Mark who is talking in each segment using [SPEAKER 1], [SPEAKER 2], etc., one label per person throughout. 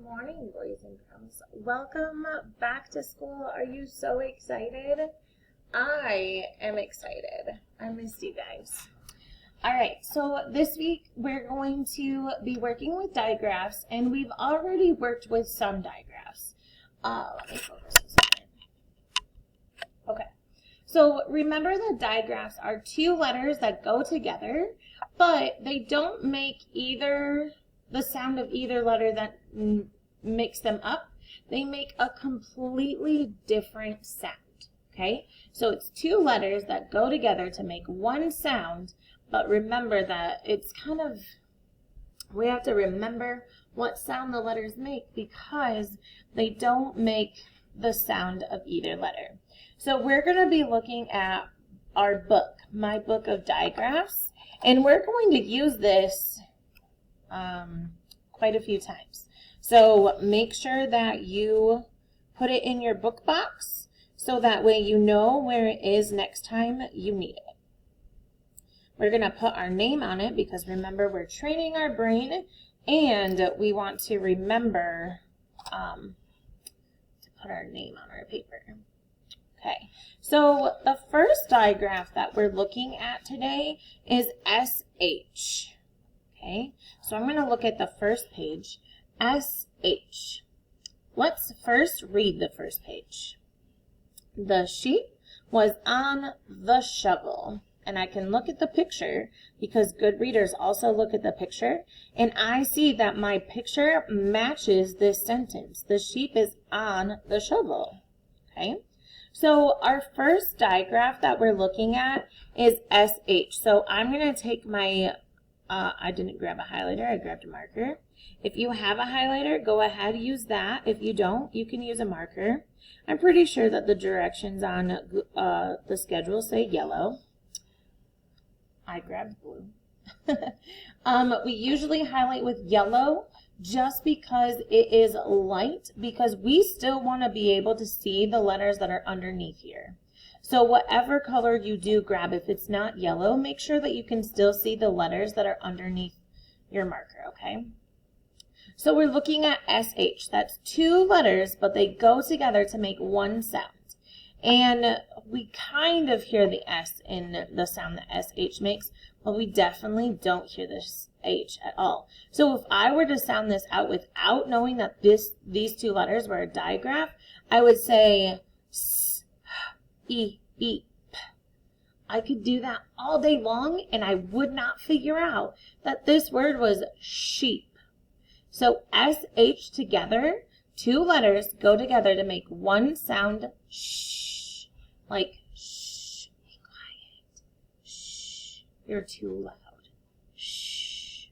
[SPEAKER 1] morning, boys and girls. Welcome back to school. Are you so excited? I am excited. I missed you guys. All right, so this week we're going to be working with digraphs, and we've already worked with some digraphs. Let me focus this on. Okay, so remember that digraphs are two letters that go together, but they don't make the sound of either letter that makes them up. They make a completely different sound, okay? So it's two letters that go together to make one sound, but remember that we have to remember what sound the letters make because they don't make the sound of either letter. So we're going to be looking at our book, My Book of Digraphs, and we're going to use this quite a few times. So make sure that you put it in your book box so that way you know where it is next time you need it. We're going to put our name on it because remember we're training our brain and we want to remember to put our name on our paper. Okay, so the first digraph that we're looking at today is SH. Okay, so I'm going to look at the first page, SH. Let's first read the first page. The sheep was on the shovel. And I can look at the picture because good readers also look at the picture. And I see that my picture matches this sentence. The sheep is on the shovel. Okay, so our first digraph that we're looking at is SH. So I'm going to take my I didn't grab a highlighter, I grabbed a marker. If you have a highlighter, go ahead, use that. If you don't, you can use a marker. I'm pretty sure that the directions on the schedule say yellow. I grabbed blue. We usually highlight with yellow just because it is light, because we still want to be able to see the letters that are underneath here. So whatever color you do grab, if it's not yellow, make sure that you can still see the letters that are underneath your marker, okay? So we're looking at SH. That's two letters, but they go together to make one sound. And we kind of hear the S in the sound that SH makes, but we definitely don't hear this H at all. So if I were to sound this out without knowing that these two letters were a digraph, I would say S, E, E, P. I could do that all day long and I would not figure out that this word was sheep. So SH together, two letters go together to make one sound sh, like shh, be quiet, shh, you're too loud, shh,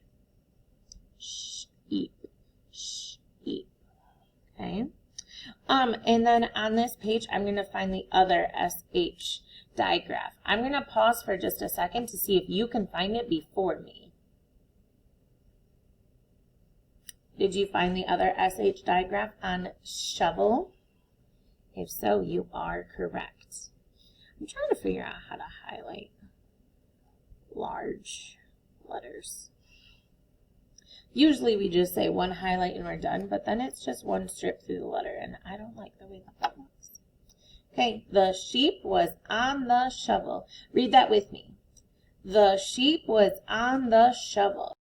[SPEAKER 1] sheep, sheep, okay? And then on this page, I'm going to find the other SH digraph. I'm going to pause for just a second to see if you can find it before me. Did you find the other SH digraph on shovel? If so, you are correct. I'm trying to figure out how to highlight large letters. Usually we just say one highlight and we're done, but then it's just one strip through the letter, and I don't like the way that looks. Okay, the sheep was on the shovel. Read that with me. The sheep was on the shovel.